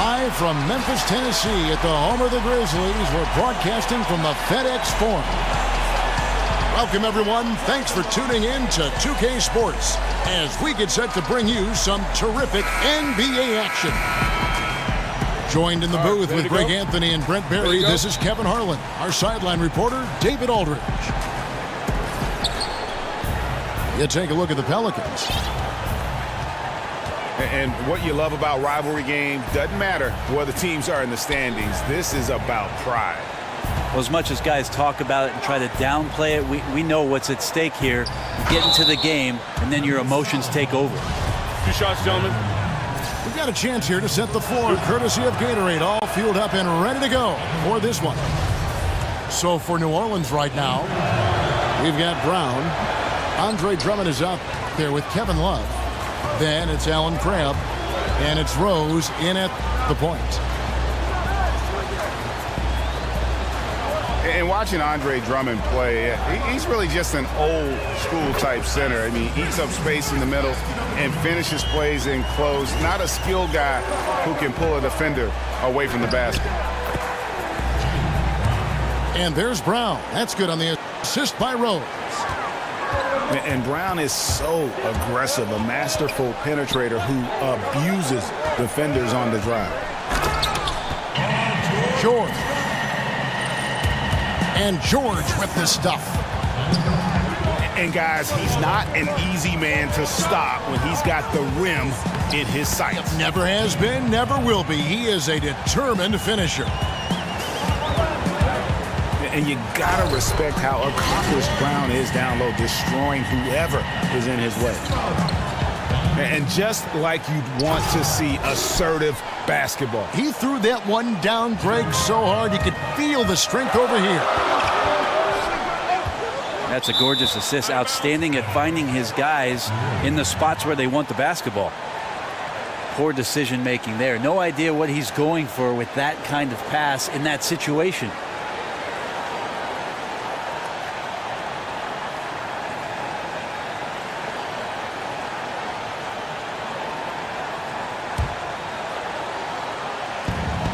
Live from Memphis, Tennessee at the home of the Grizzlies, we're broadcasting from the FedEx Forum. Welcome, everyone. Thanks for tuning in to 2K Sports as we get set to bring you some terrific NBA action. Joined in the booth with Greg Anthony and Brent Barry, this is Kevin Harlan. Our sideline reporter, David Aldridge. You take a look at the Pelicans. And what you love about rivalry games, doesn't matter where the teams are in the standings. This is about pride. Well, as much as guys talk about it and try to downplay it, we know what's at stake here. You get into the game, and then your emotions take over. 2 shots, gentlemen. We've got a chance here to set the floor, courtesy of Gatorade, all fueled up and ready to go for this one. So for New Orleans right now, we've got Brown. Andre Drummond is out there with Kevin Love. Then it's Allen Crabbe, and it's Rose in at the point. And watching Andre Drummond play, he's really just an old school type center. I mean, he eats up space in the middle and finishes plays in close. Not a skilled guy who can pull a defender away from the basket. And there's Brown. That's good on the assist by Rose. And Brown is so aggressive, a masterful penetrator who abuses defenders on the drive. George. And George with this stuff. And guys, he's not an easy man to stop when he's got the rim in his sights. Never has been, never will be. He is a determined finisher. And you gotta respect how accomplished Brown is down low, destroying whoever is in his way. And just like you'd want to see assertive basketball. He threw that one down, Greg, so hard you could feel the strength over here. That's a gorgeous assist. Outstanding at finding his guys in the spots where they want the basketball. Poor decision making there. No idea what he's going for with that kind of pass in that situation.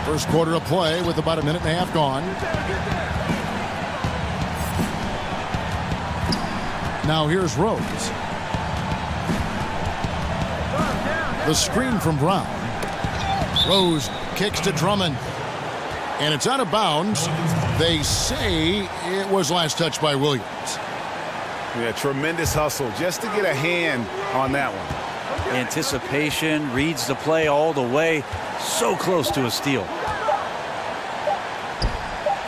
First quarter of play with about a minute and a half gone. Now here's Rose. The screen from Brown. Rose kicks to Drummond. And it's out of bounds. They say it was last touched by Williams. Yeah, tremendous hustle just to get a hand on that one. Anticipation, reads the play all the way. So close to a steal.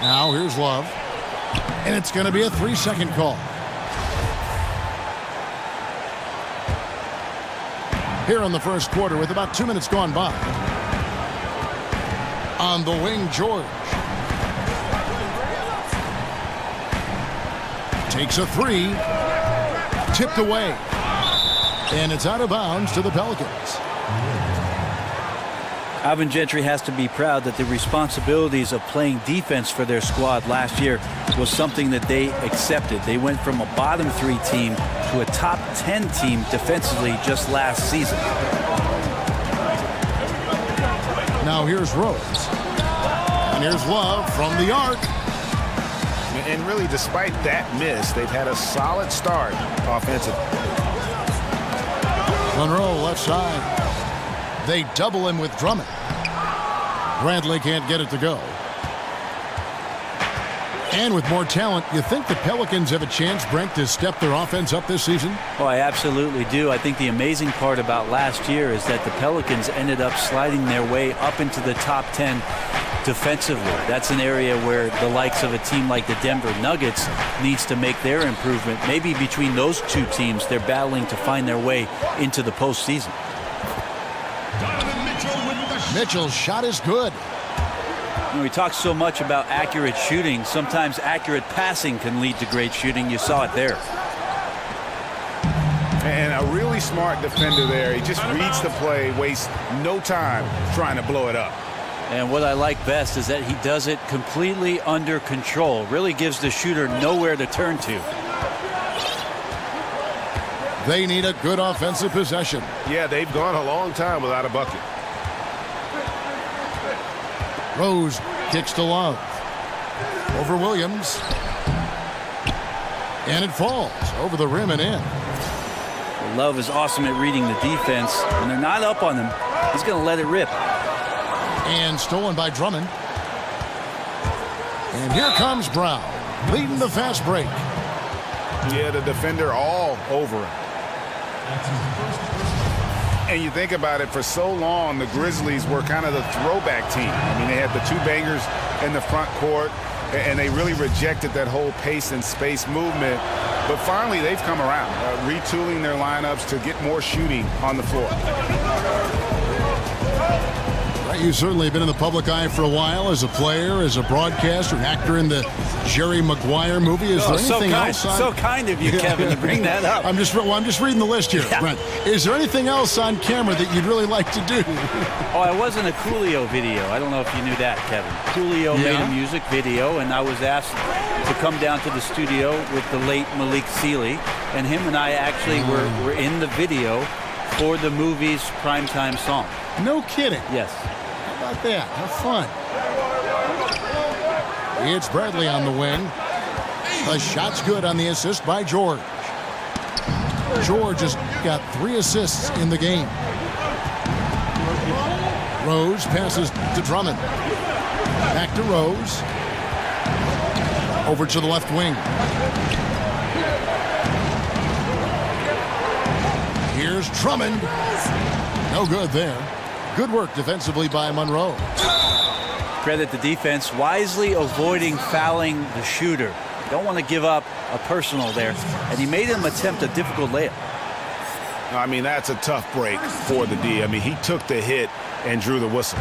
Now here's Love. And it's going to be a 3-second call. Here in the first quarter with about 2 minutes gone by. On the wing, George. Takes a 3. Tipped away. And it's out of bounds to the Pelicans. Alvin Gentry has to be proud that the responsibilities of playing defense for their squad last year was something that they accepted. They went from a bottom 3 team to a top 10 team defensively just last season. Now here's Rose. And here's Love from the arc. And really, despite that miss, they've had a solid start offensively. Monroe left side. They double him with Drummond. Bradley can't get it to go. And with more talent, you think the Pelicans have a chance, Brent, to step their offense up this season? Oh, I absolutely do. I think the amazing part about last year is that the Pelicans ended up sliding their way up into the top 10 defensively. That's an area where the likes of a team like the Denver Nuggets needs to make their improvement. Maybe between those two teams, they're battling to find their way into the postseason. Mitchell's shot is good. We talk so much about accurate shooting. Sometimes accurate passing can lead to great shooting. You saw it there. And a really smart defender there. He just reads the play, wastes no time trying to blow it up. And what I like best is that he does it completely under control. Really gives the shooter nowhere to turn to. They need a good offensive possession. Yeah, they've gone a long time without a bucket. Rose kicks to Love. Over Williams. And it falls over the rim and in. Love is awesome at reading the defense. When they're not up on him, he's going to let it rip. And stolen by Drummond. And here comes Brown, leading the fast break. Yeah, the defender all over him. And you think about it, for so long, the Grizzlies were kind of the throwback team. I mean, they had the two bangers in the front court, and they really rejected that whole pace and space movement. But finally, they've come around, retooling their lineups to get more shooting on the floor. Right, you've certainly been in the public eye for a while as a player, as a broadcaster, an actor in the Jerry Maguire movie. Is there anything else on... So kind of you, Kevin, to bring that up. I'm just reading the list here, Yeah. Brent. Is there anything else on camera that you'd really like to do? Oh, I was in a Coolio video. I don't know if you knew that, Kevin. Coolio made a music video, and I was asked to come down to the studio with the late Malik Sealy, and him and I actually were in the video for the movie's primetime song. No kidding. Yes. How about that? Have fun. It's Bradley on the wing. The shot's good on the assist by George. George has got 3 assists in the game. Rose passes to Drummond. Back to Rose. Over to the left wing. Here's Drummond. No good there. Good work defensively by Monroe. Credit the defense, wisely avoiding fouling the shooter. Don't want to give up a personal there. And he made him attempt a difficult layup. I mean, that's a tough break for the D. I mean, he took the hit and drew the whistle.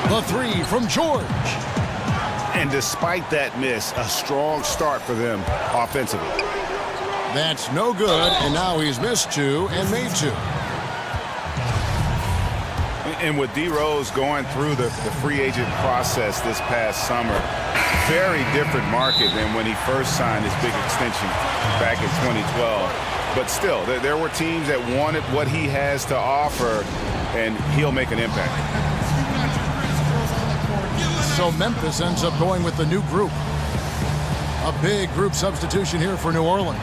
The 3 from George. And despite that miss, a strong start for them offensively. That's no good, and now he's missed 2 and made 2. And with D. Rose going through the free agent process this past summer, very different market than when he first signed his big extension back in 2012. But still, there were teams that wanted what he has to offer, and he'll make an impact. So Memphis ends up going with the new group. A big group substitution here for New Orleans.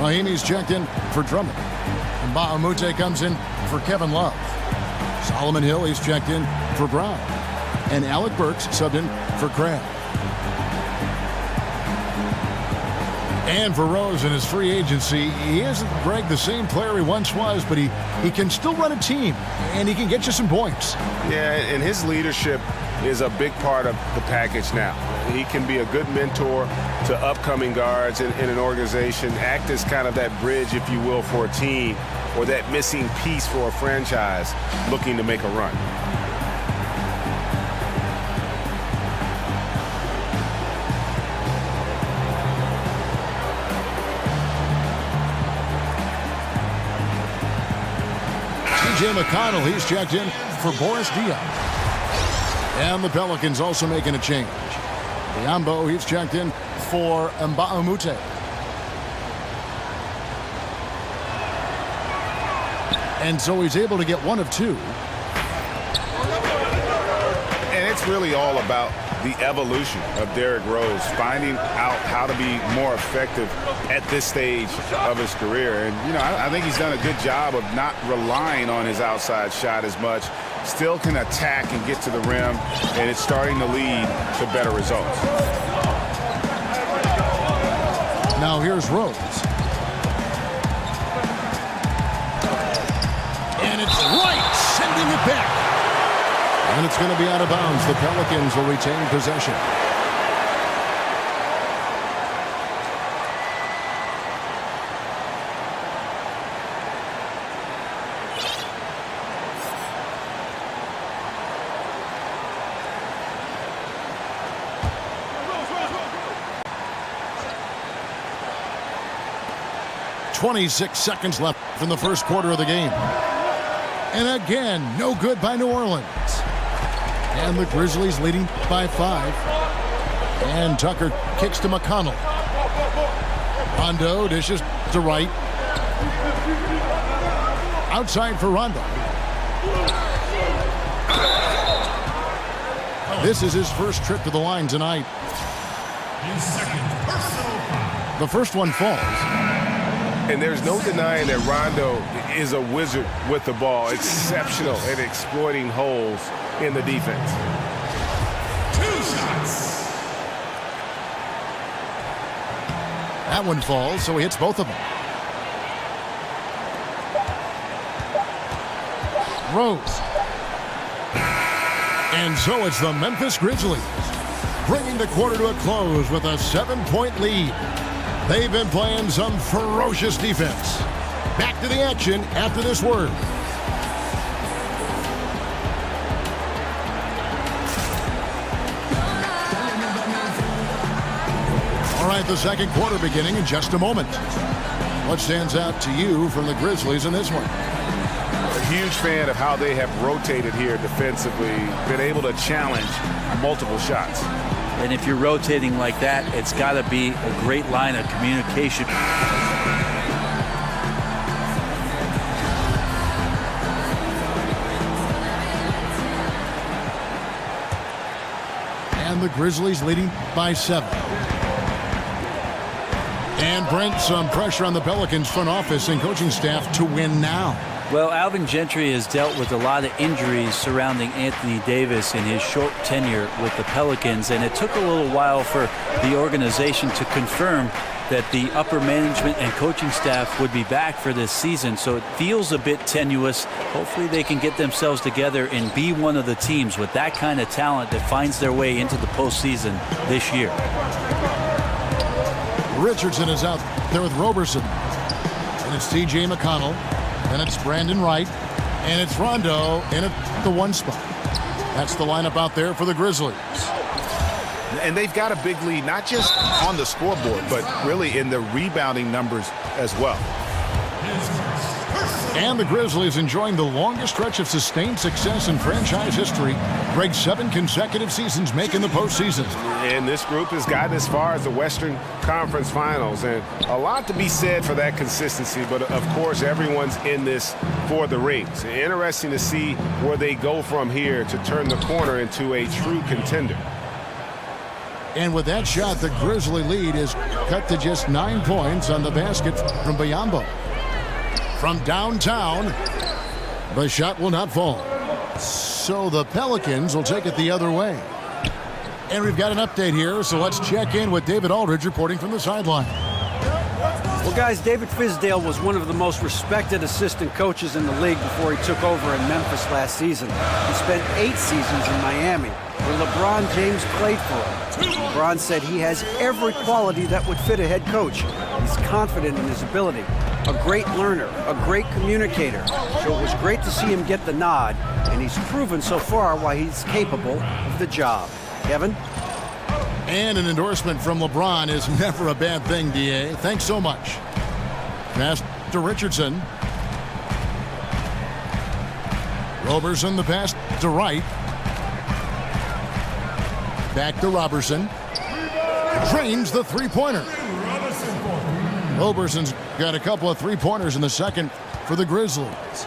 Mahimi's checked in for Drummond. And Mbah-a-Moute comes in for Kevin Love. Solomon Hill, he's checked in for Brown. And Alec Burks subbed in for Crabbe. And for Rose in his free agency, he isn't Greg the same player he once was, but he can still run a team, and he can get you some points. Yeah, and his leadership is a big part of the package now. He can be a good mentor to upcoming guards in an organization, act as kind of that bridge, if you will, for a team, or that missing piece for a franchise looking to make a run. T.J. McConnell, he's checked in for Boris Diaw. And the Pelicans also making a change. Biyombo, he's checked in for Mbah-a-Moute. And so he's able to get 1 of 2. And it's really all about the evolution of Derrick Rose, finding out how to be more effective at this stage of his career. And, you know, I think he's done a good job of not relying on his outside shot as much. Still can attack and get to the rim, and it's starting to lead to better results. Now here's Rose. And it's right, sending it back. And it's going to be out of bounds. The Pelicans will retain possession. .26 seconds left in the first quarter of the game. And again, no good by New Orleans. And the Grizzlies leading by 5. And Tucker kicks to McConnell. Rondo dishes to right. Outside for Rondo. This is his first trip to the line tonight. The first one falls. And there's no denying that Rondo is a wizard with the ball. Exceptional at exploiting holes in the defense. 2 shots. That one falls, so he hits both of them. Rose. And so it's the Memphis Grizzlies, bringing the quarter to a close with a 7-point lead. They've been playing some ferocious defense. Back to the action after this word. All right, the second quarter beginning in just a moment. What stands out to you from the Grizzlies in this one? A huge fan of how they have rotated here defensively, been able to challenge multiple shots. And if you're rotating like that, it's got to be a great line of communication. And the Grizzlies leading by 7. And Brent, some pressure on the Pelicans front office and coaching staff to win now. Well, Alvin Gentry has dealt with a lot of injuries surrounding Anthony Davis in his short tenure with the Pelicans, and it took a little while for the organization to confirm that the upper management and coaching staff would be back for this season, so it feels a bit tenuous. Hopefully they can get themselves together and be one of the teams with that kind of talent that finds their way into the postseason this year. Richardson is out there with Roberson, and it's T.J. McConnell. Then it's Brandon Wright, and it's Rondo in at the 1 spot. That's the lineup out there for the Grizzlies. And they've got a big lead, not just on the scoreboard, but really in the rebounding numbers as well. And the Grizzlies enjoying the longest stretch of sustained success in franchise history. Greg's 7 consecutive seasons making the postseason. And this group has gotten as far as the Western Conference Finals. And a lot to be said for that consistency. But, of course, everyone's in this for the rings. Interesting to see where they go from here to turn the corner into a true contender. And with that shot, the Grizzly lead is cut to just 9 points on the basket from Biyombo. From downtown, the shot will not fall. So the Pelicans will take it the other way. And we've got an update here, so let's check in with David Aldridge reporting from the sideline. Well, guys, David Fizdale was one of the most respected assistant coaches in the league before he took over in Memphis last season. He spent 8 seasons in Miami, where LeBron James played for him. LeBron said he has every quality that would fit a head coach. He's confident in his ability, a great learner, a great communicator. So it was great to see him get the nod, and he's proven so far why he's capable of the job. Kevin? And an endorsement from LeBron is never a bad thing, D.A. Thanks so much. Pass to Richardson. Roberson, the pass to Wright. Back to Roberson. Drains the three-pointer. Roberson's got a couple of three-pointers in the second for the Grizzlies.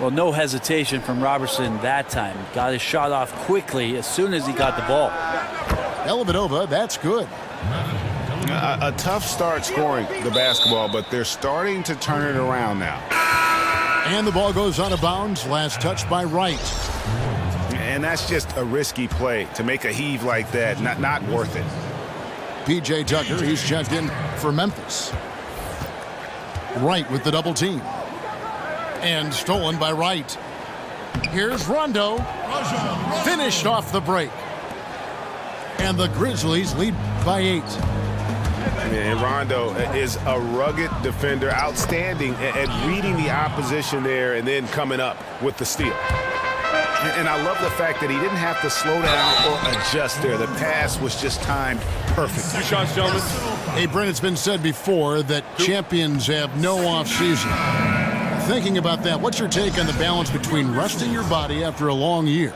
Well, no hesitation from Roberson that time. Got his shot off quickly as soon as he got the ball. Elvidova, that's good. A tough start scoring the basketball, but they're starting to turn it around now. And the ball goes out of bounds. Last touch by Wright. And that's just a risky play to make a heave like that. Not worth it. P.J. Tucker, he's checked in for Memphis. Wright with the double team. And stolen by Wright. Here's Rondo. Finished off the break. And the Grizzlies lead by 8. And Rondo is a rugged defender, outstanding at reading the opposition there and then coming up with the steal. And I love the fact that he didn't have to slow down or adjust there. The pass was just timed perfect. 2 shots, gentlemen. Hey, Brent, it's been said before that champions have no off-season. Thinking about that, what's your take on the balance between resting your body after a long year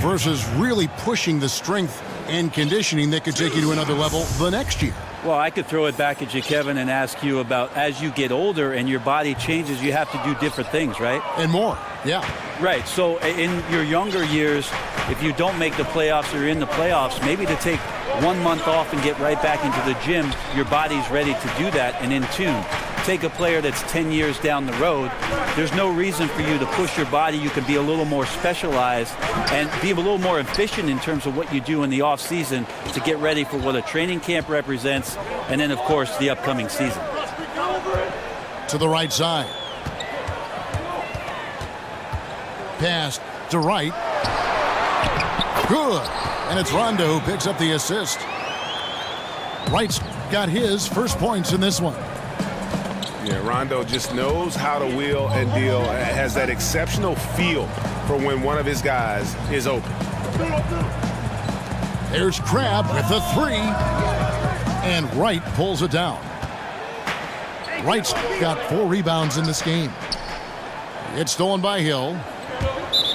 versus really pushing the strength and conditioning that could take you to another level the next year? Well, I could throw it back at you, Kevin, and ask you about as you get older and your body changes, you have to do different things, right? And more, yeah. Right. So in your younger years, if you don't make the playoffs or you're in the playoffs, maybe to take 1 month off and get right back into the gym, your body's ready to do that and in tune. Take a player that's 10 years down the road, there's no reason for you to push your body. You can be a little more specialized and be a little more efficient in terms of what you do in the off season to get ready for what a training camp represents and then, of course, the upcoming season. To the right side. Pass to right. Good. And it's Rondo who picks up the assist. Wright's got his first points in this one. Yeah, Rondo just knows how to wheel and deal, has that exceptional feel for when one of his guys is open. There's Crabbe with the three, and Wright pulls it down. Wright's got 4 rebounds in this game. It's stolen by Hill,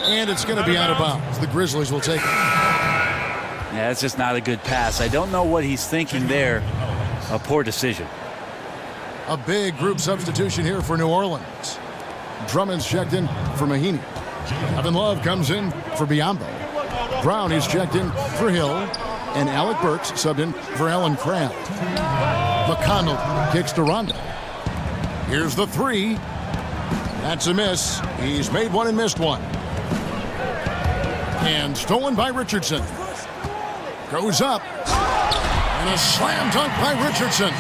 and it's going to be out of bounds. The Grizzlies will take it. Yeah, it's just not a good pass. I don't know what he's thinking there. A poor decision. A big group substitution here for New Orleans. Drummond's checked in for Mahinmi. Kevin Love comes in for Biyombo. Brown is checked in for Hill. And Alec Burks subbed in for Allen Crabbe. McConnell kicks to Rondo. Here's the three. That's a miss. He's made one and missed one. And stolen by Richardson. Goes up. And a slam dunk by Richardson.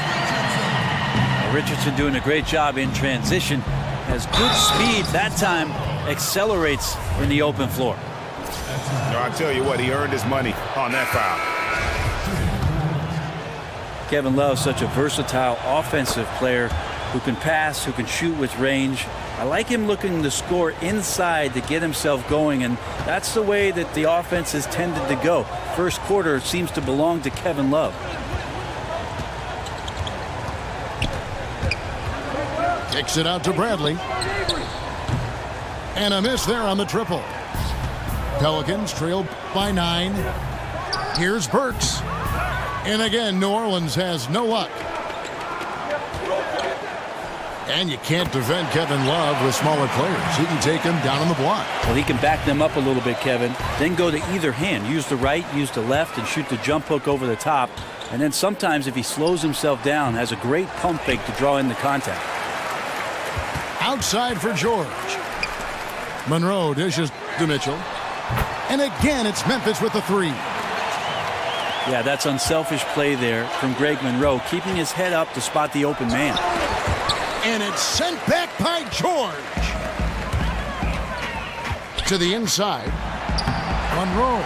Richardson doing a great job in transition. Has good speed. That time accelerates in the open floor. I'll tell you what, he earned his money on that foul. Kevin Love, such a versatile offensive player who can pass, who can shoot with range. I like him looking to score inside to get himself going, and that's the way that the offense has tended to go. First quarter seems to belong to Kevin Love. Kicks it out to Bradley. And a miss there on the triple. Pelicans trail by 9. Here's Burks. And again, New Orleans has no luck. And you can't defend Kevin Love with smaller players. He can take him down on the block. Well, he can back them up a little bit, Kevin. Then go to either hand. Use the right, use the left, and shoot the jump hook over the top. And then sometimes if he slows himself down, has a great pump fake to draw in the contact. Outside for George. Monroe dishes to Mitchell. And again, it's Memphis with the three. Yeah, that's unselfish play there from Greg Monroe, keeping his head up to spot the open man. And it's sent back by George. To the inside. Monroe.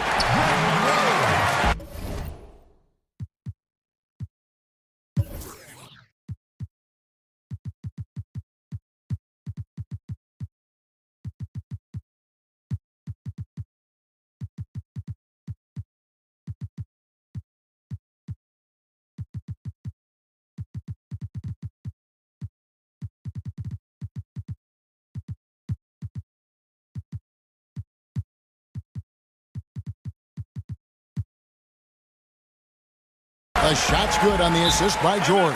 The shot's good on the assist by George.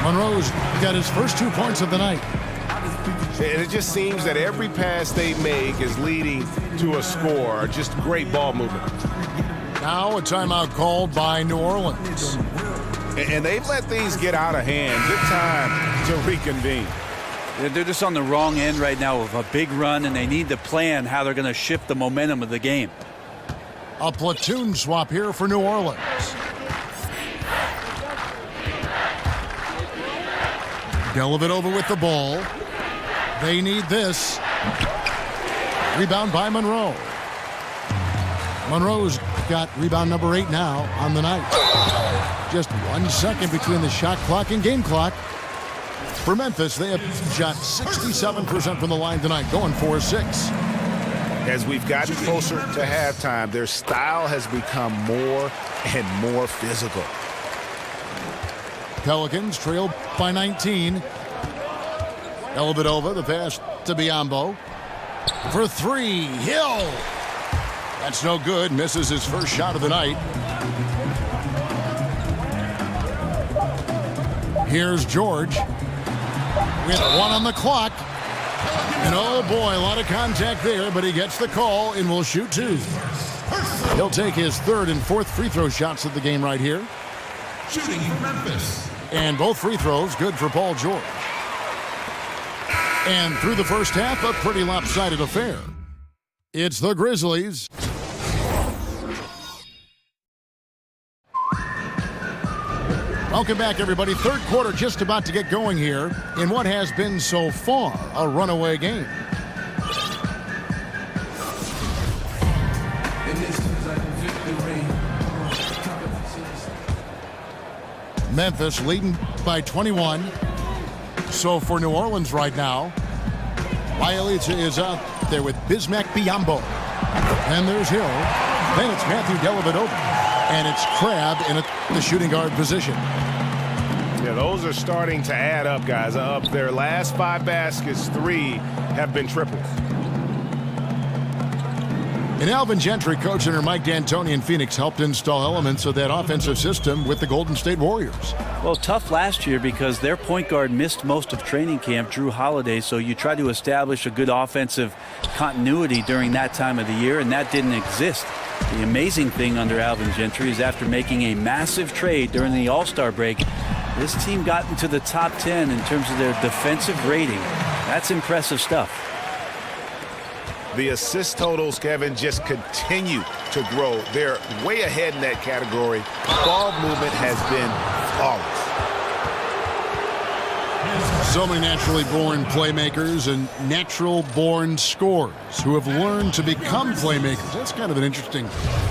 Monroe's got his first 2 points of the night. And it just seems that every pass they make is leading to a score. Just great ball movement. Now a timeout called by New Orleans. And they've let things get out of hand. Good time to reconvene. They're just on the wrong end right now of a big run, and they need to plan how they're going to shift the momentum of the game. A platoon swap here for New Orleans. Dellavedova with the ball. They need this. Rebound by Monroe. Monroe's got rebound number 8 now on the night. Just 1 second between the shot clock and game clock. For Memphis, they have shot 67% from the line tonight, going 4-6. As we've gotten closer to halftime, their style has become more and more physical. Pelicans trail by 19. Dellavedova, the pass to Biyombo. For 3, Hill. That's no good. Misses his first shot of the night. Here's George with 1 on the clock. And oh boy, a lot of contact there, but he gets the call and will shoot 2. He'll take his 3rd and 4th free throw shots of the game right here. Shooting for Memphis. And both free throws good for Paul George. And through the first half, a pretty lopsided affair. It's the Grizzlies. Welcome back, everybody. Third quarter just about to get going here in what has been so far a runaway game. Memphis leading by 21. So for New Orleans right now, Bielitsa is out there with Bismack Biyombo. And there's Hill. Then it's Matthew Dellavedova. And it's Crabbe in the shooting guard position. Yeah, those are starting to add up, guys. Up their last 5 baskets, 3 have been triples. And Alvin Gentry, coach under Mike D'Antoni in Phoenix, helped install elements of that offensive system with the Golden State Warriors. Well, tough last year because their point guard missed most of training camp, Drew Holiday, so you try to establish a good offensive continuity during that time of the year, and that didn't exist. The amazing thing under Alvin Gentry is after making a massive trade during the All-Star break, this team got into the top 10 in terms of their defensive rating. That's impressive stuff. The assist totals, Kevin, just continue to grow. They're way ahead in that category. Ball movement has been flawless. So many naturally born playmakers and natural-born scorers who have learned to become playmakers. That's kind of an interesting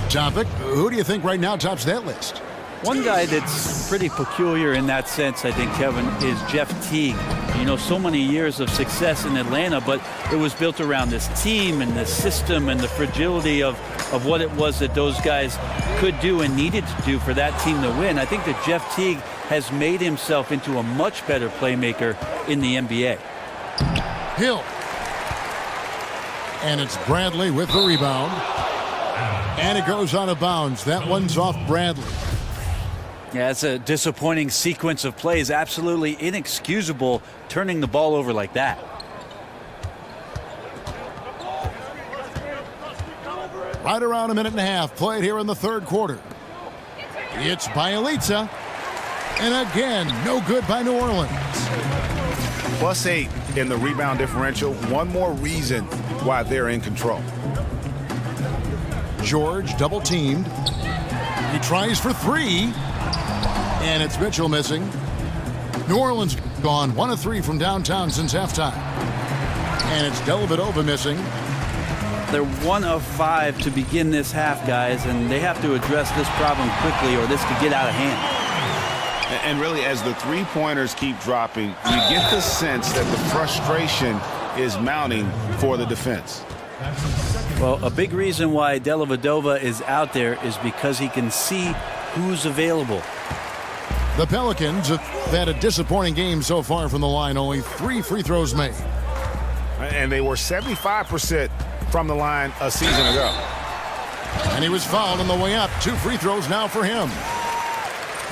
topic. Who do you think right now tops that list? One guy that's pretty peculiar in that sense, I think, Kevin, is Jeff Teague. You know, so many years of success in Atlanta, but it was built around this team and this system and the fragility of what it was that those guys could do and needed to do for that team to win. I think that Jeff Teague has made himself into a much better playmaker in the NBA. Hill. And it's Bradley with the rebound. And it goes out of bounds. That one's off Bradley. Yeah, it's a disappointing sequence of plays. Absolutely inexcusable turning the ball over like that. Right around a minute and a half played here in the third quarter. It's Bielitsa. And again, no good by New Orleans. +8 in the rebound differential. One more reason why they're in control. George double teamed. He tries for 3. And it's Mitchell missing. New Orleans gone 1 of 3 from downtown since halftime. And it's Dellavedova missing. They're 1 of 5 to begin this half, guys, and they have to address this problem quickly or this could get out of hand. And really, as the three-pointers keep dropping, you get the sense that the frustration is mounting for the defense. Well, a big reason why Dellavedova is out there is because he can see who's available. The Pelicans have had a disappointing game so far from the line. Only 3 free throws made. And they were 75% from the line a season ago. And he was fouled on the way up. 2 free throws now for him.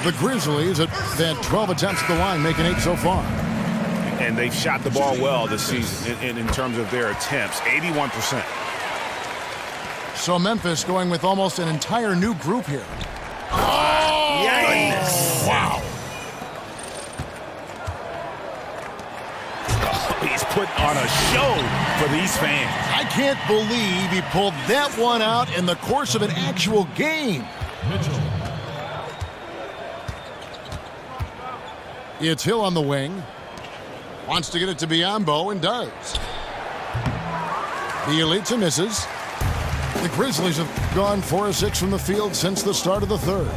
The Grizzlies have had 12 attempts at the line, making 8 so far. And they've shot the ball well this season in terms of their attempts, 81%. So Memphis going with almost an entire new group here. Oh, goodness. Wow. He's put on a show for these fans. I can't believe he pulled that one out in the course of an actual game. Mitchell. It's Hill on the wing. Wants to get it to Biyombo and does. Bielitsa misses. The Grizzlies have gone 4 of 6 from the field since the start of the third.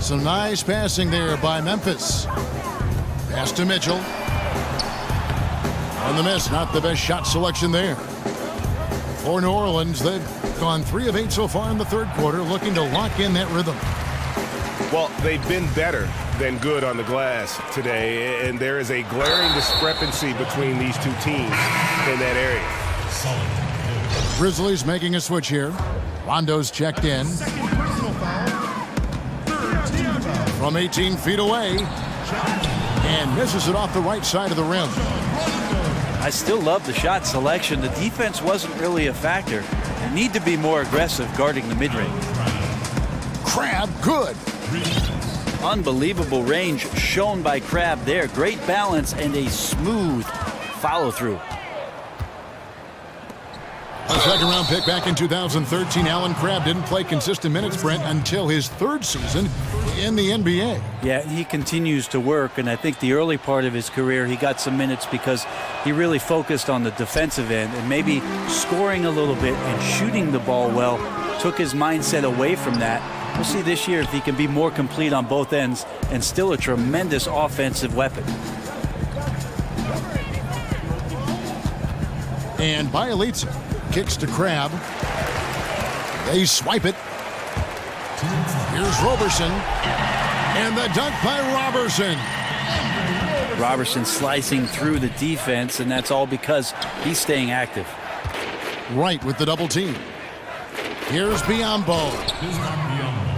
Some nice passing there by Memphis. Pass to Mitchell. And the miss, not the best shot selection there. For New Orleans, they've gone 3 of 8 so far in the third quarter, looking to lock in that rhythm. Well, they've been better than good on the glass today, and there is a glaring discrepancy between these two teams in that area. Grizzlies making a switch here. Rondo's checked in. From 18 feet away, And misses it off the right side of the rim. I still love the shot selection. The defense wasn't really a factor. They need to be more aggressive guarding the mid-range. Crabbe, good. Unbelievable range shown by Crabbe there. Great balance and a smooth follow-through. A second-round pick back in 2013, Allen Crabbe didn't play consistent minutes, Brent, until his third season in the NBA. Yeah, he continues to work, and I think the early part of his career, he got some minutes because he really focused on the defensive end and maybe scoring a little bit and shooting the ball well, took his mindset away from that. We'll see this year if he can be more complete on both ends and still a tremendous offensive weapon. And Bielitsa kicks to Crabbe. They swipe it. Here's Roberson. And the dunk by Roberson. Roberson slicing through the defense, and that's all because he's staying active. Right with the double team. Here's Biyombo.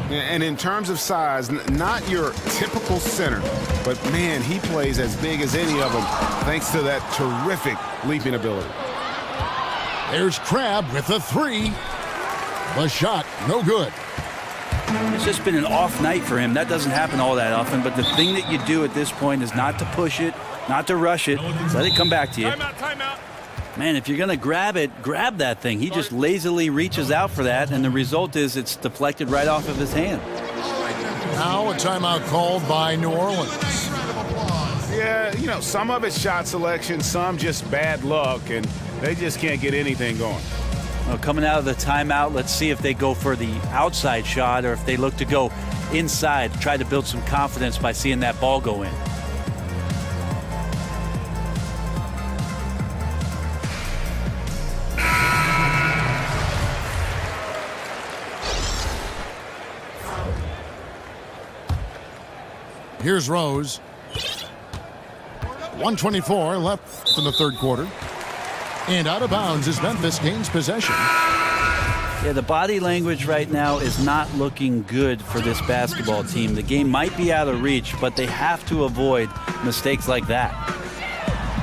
And in terms of size, not your typical center, but man, he plays as big as any of them thanks to that terrific leaping ability. There's Crabbe with the three. The shot, no good. It's just been an off night for him. That doesn't happen all that often, but the thing that you do at this point is not to push it, not to rush it. Let it come back to you. Timeout. Man, if you're going to grab it, grab that thing. He just lazily reaches out for that, and the result is it's deflected right off of his hand. Now a timeout called by New Orleans. Yeah, you know, some of it's shot selection, some just bad luck, and they just can't get anything going. Well, coming out of the timeout, let's see if they go for the outside shot or if they look to go inside, try to build some confidence by seeing that ball go in. Here's Rose. 1:24 left in the third quarter. And out of bounds as Memphis gains possession. Yeah, the body language right now is not looking good for this basketball team. The game might be out of reach, but they have to avoid mistakes like that.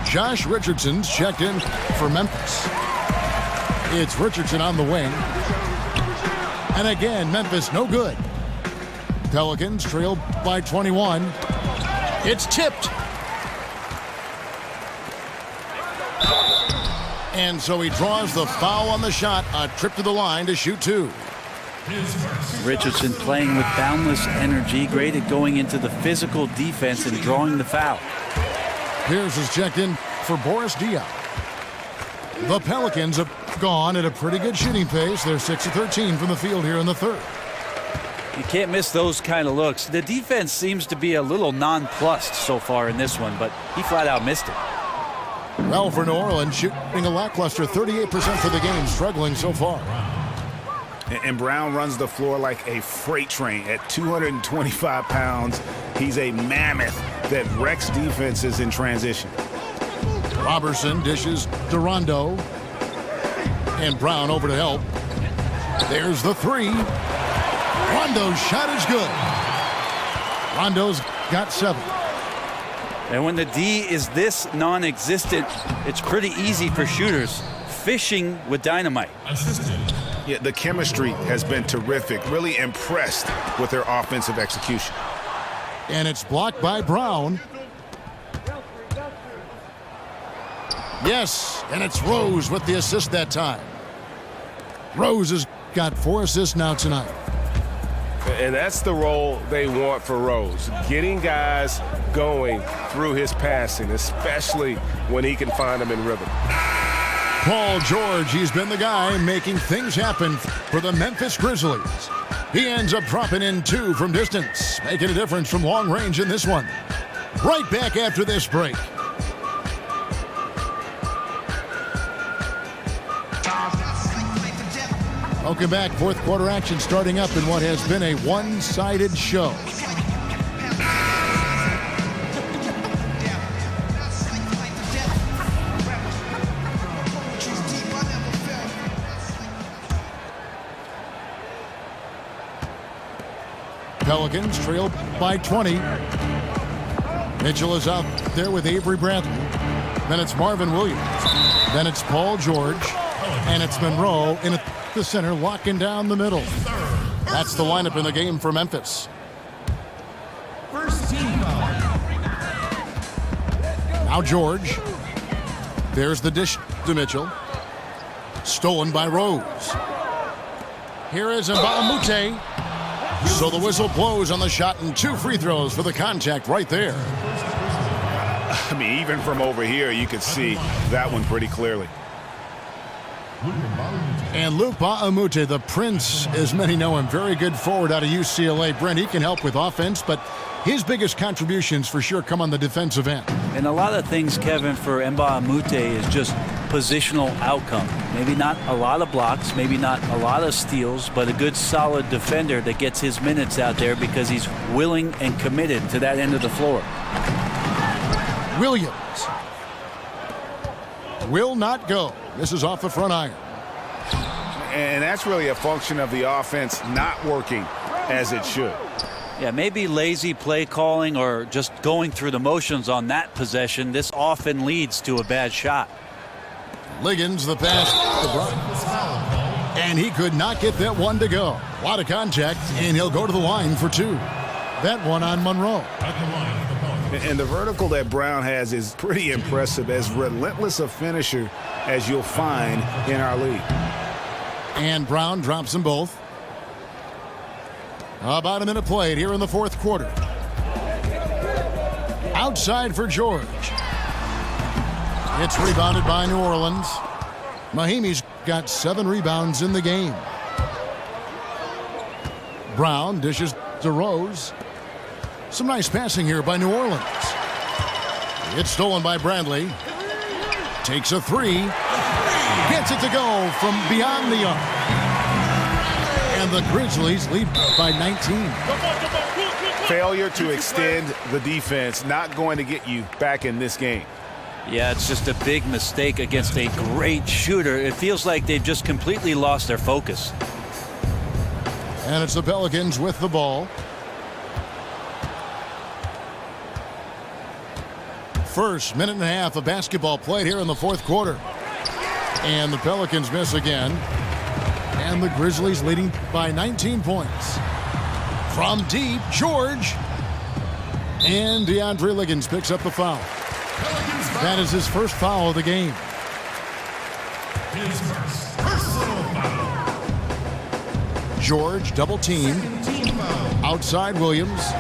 Josh Richardson's checked in for Memphis. It's Richardson on the wing. And again, Memphis no good. Pelicans trailed by 21. It's tipped. And so he draws the foul on the shot. A trip to the line to shoot two. Richardson playing with boundless energy. Great at going into the physical defense and drawing the foul. Pierce is checked in for Boris Diaw. The Pelicans have gone at a pretty good shooting pace. They're 6 of 13 from the field here in the third. You can't miss those kind of looks. The defense seems to be a little nonplussed so far in this one, but he flat out missed it. Well, for New Orleans, shooting a lackluster 38% for the game, struggling so far. And Brown runs the floor like a freight train at 225 pounds. He's a mammoth that wrecks defenses in transition. Roberson dishes to Rondo. And Brown over to help. There's the three. Rondo's shot is good. Rondo's got 7. And when the D is this non-existent, it's pretty easy for shooters. Fishing with dynamite. Yeah, the chemistry has been terrific. Really impressed with their offensive execution. And it's blocked by Brown. Yes, and it's Rose with the assist that time. Rose has got 4 assists now tonight. And that's the role they want for Rose, getting guys going through his passing, especially when he can find them in rhythm. Paul George, he's been the guy making things happen for the Memphis Grizzlies. He ends up dropping in 2 from distance, making a difference from long range in this one. Right back after this break. Welcome back. Fourth quarter action starting up in what has been a one-sided show. Pelicans trailed by 20. Mitchell is out there with Avery Bradley. Then it's Marvin Williams. Then it's Paul George. And it's Monroe in the center, locking down the middle. That's the lineup in the game for Memphis. First team foul. Now George. There's the dish to Mitchell. Stolen by Rose. Here is Mbamute. So the whistle blows on the shot and 2 free throws for the contact right there. I mean, even from over here, you could see that one pretty clearly. And Luke Mbamute, the prince, as many know him, very good forward out of UCLA. Brent, he can help with offense, but his biggest contributions for sure come on the defensive end. And a lot of things, Kevin, for Mbamute is just positional outcome. Maybe not a lot of blocks, maybe not a lot of steals, but a good solid defender that gets his minutes out there because he's willing and committed to that end of the floor. Williams will not go. This is off the front iron. And that's really a function of the offense not working as it should. Yeah, maybe lazy play calling or just going through the motions on that possession. This often leads to a bad shot. Liggins, the pass to Brown. And he could not get that one to go. A lot of contact, and he'll go to the line for 2. That one on Monroe. And the vertical that Brown has is pretty impressive, as relentless a finisher as you'll find in our league. And Brown drops them both. About a minute played here in the 4th quarter. Outside for George. It's rebounded by New Orleans. Mahimi's got 7 rebounds in the game. Brown dishes to Rose. Some nice passing here by New Orleans. It's stolen by Bradley. Takes a 3. Gets it to go from beyond the arc. And the Grizzlies lead by 19. Failure to extend the defense, not going to get you back in this game. Yeah, it's just a big mistake against a great shooter. It feels like they've just completely lost their focus. And it's the Pelicans with the ball. First minute and a half of basketball played here in the 4th quarter. And the Pelicans miss again. And the Grizzlies leading by 19 points. From deep, George. And DeAndre Liggins picks up the foul. That is his first foul of the game. His first personal foul. George double teamed. Outside Williams.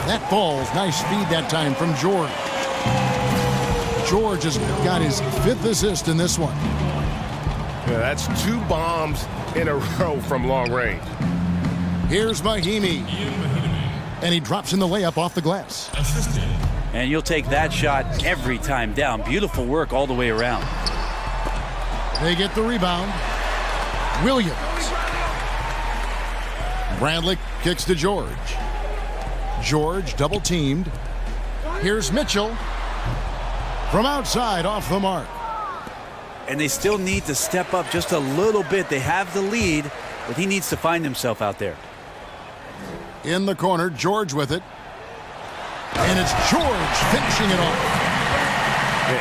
That falls. Nice speed that time from George. George has got his 5th assist in this one. Yeah, that's 2 bombs in a row from long range. Here's Mahimi. And he drops in the layup off the glass. Assisted. And you'll take that shot every time down. Beautiful work all the way around. They get the rebound. Williams. Bradley kicks to George. George double teamed. Here's Mitchell. From outside, off the mark. And they still need to step up just a little bit. They have the lead, but he needs to find himself out there. In the corner, George with it. And it's George finishing it off.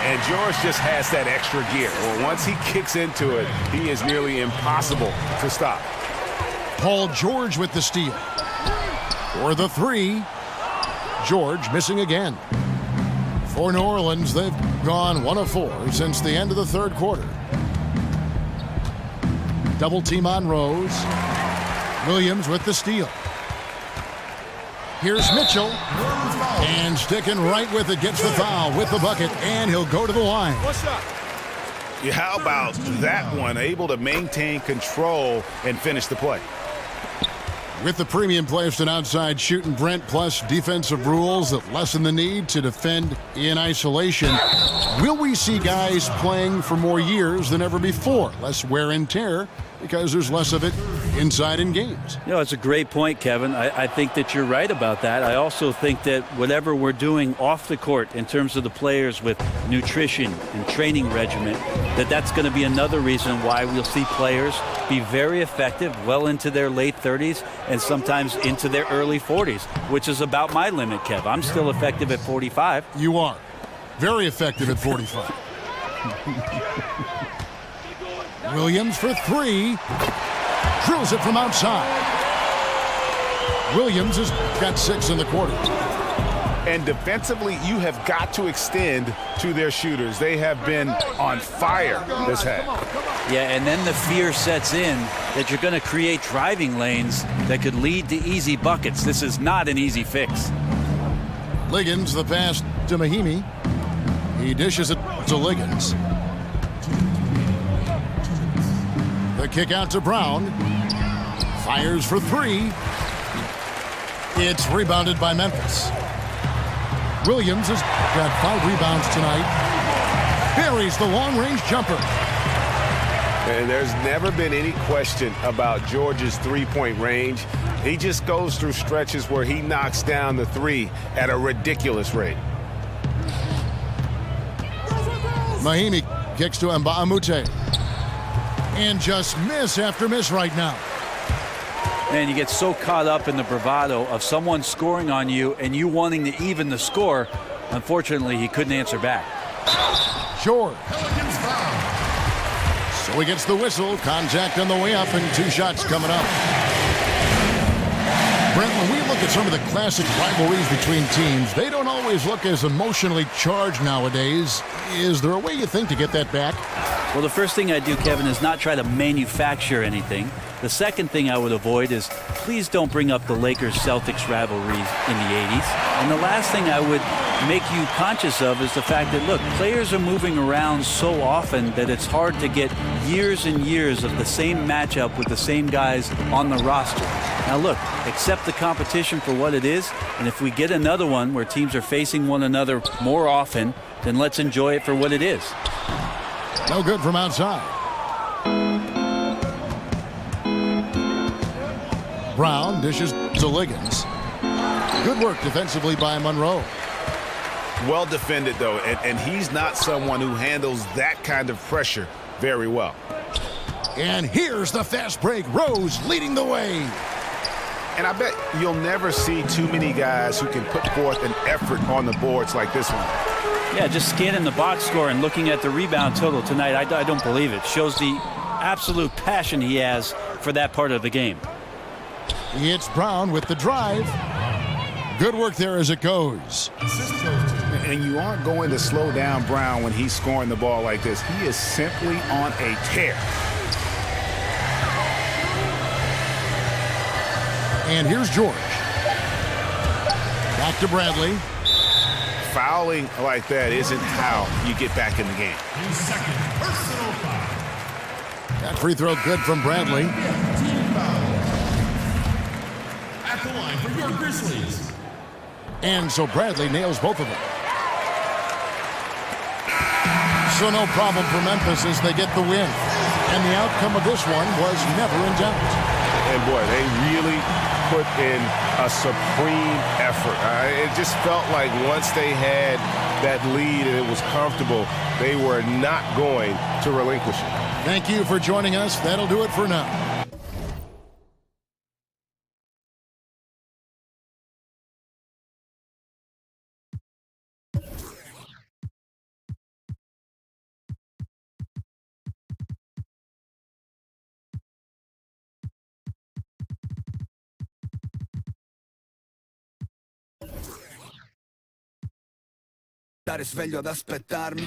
And George just has that extra gear. Well, once he kicks into it, he is nearly impossible to stop. Paul George with the steal. For the 3. George missing again. For New Orleans, they've gone 1 of 4 since the end of the 3rd quarter. Double team on Rose. Williams with the steal. Here's Mitchell. And sticking right with it, gets the foul with the bucket, and he'll go to the line. Yeah, how about that one? Able to maintain control and finish the play. With the premium placed and outside shooting, Brent, plus defensive rules that lessen the need to defend in isolation, will we see guys playing for more years than ever before? Less wear and tear because there's less of it inside in games. You know, it's a great point, Kevin. I think that you're right about that. I also think that whatever we're doing off the court in terms of the players with nutrition and training regimen, that's going to be another reason why we'll see players be very effective well into their late 30s and sometimes into their early 40s, which is about my limit, Kev. I'm still effective at 45. You are. Very effective at 45. Williams for three. Drills it from outside. Williams has got 6 in the quarter. And defensively, you have got to extend to their shooters. They have been on fire this half. Yeah, and then the fear sets in that you're going to create driving lanes that could lead to easy buckets. This is not an easy fix. Liggins, the pass to Mahimi. He dishes it to Liggins. The kick out to Brown. Fires for three. It's rebounded by Memphis. Williams has got 5 rebounds tonight. Buries the long-range jumper. And there's never been any question about George's three-point range. He just goes through stretches where he knocks down the three at a ridiculous rate. Mahimi kicks to Mbamute. And just miss after miss right now. Man, you get so caught up in the bravado of someone scoring on you and you wanting to even the score. Unfortunately, he couldn't answer back. George. So he gets the whistle. Contact on the way up and 2 shots coming up. Brent, when we look at some of the classic rivalries between teams, they don't always look as emotionally charged nowadays. Is there a way you think to get that back? Well, the first thing I do, Kevin, is not try to manufacture anything. The second thing I would avoid is please don't bring up the Lakers-Celtics rivalry in the 80s. And the last thing I would make you conscious of is the fact that, look, players are moving around so often that it's hard to get years and years of the same matchup with the same guys on the roster. Now, look, accept the competition for what it is, and if we get another one where teams are facing one another more often, then let's enjoy it for what it is. No good from outside. Brown dishes to Liggins. Good work defensively by Monroe. Well defended, though, and he's not someone who handles that kind of pressure very well. And here's the fast break. Rose leading the way. And I bet you'll never see too many guys who can put forth an effort on the boards like this one. Yeah, just scanning the box score and looking at the rebound total tonight, I don't believe it. Shows the absolute passion he has for that part of the game. It's Brown with the drive. Good work there as it goes. And you aren't going to slow down Brown when he's scoring the ball like this. He is simply on a tear. And here's George. Back to Bradley. Fouling like that isn't how you get back in the game. Second personal foul. That free throw good from Bradley. Team foul. At the line for your Grizzlies. And so Bradley nails both of them. So no problem for Memphis as they get the win. And the outcome of this one was never in doubt. And boy, they really put in a supreme effort. It just felt like once they had that lead and it was comfortable, they were not going to relinquish it. Thank you for joining us. That'll do it for now. Stare sveglio ad aspettarmi.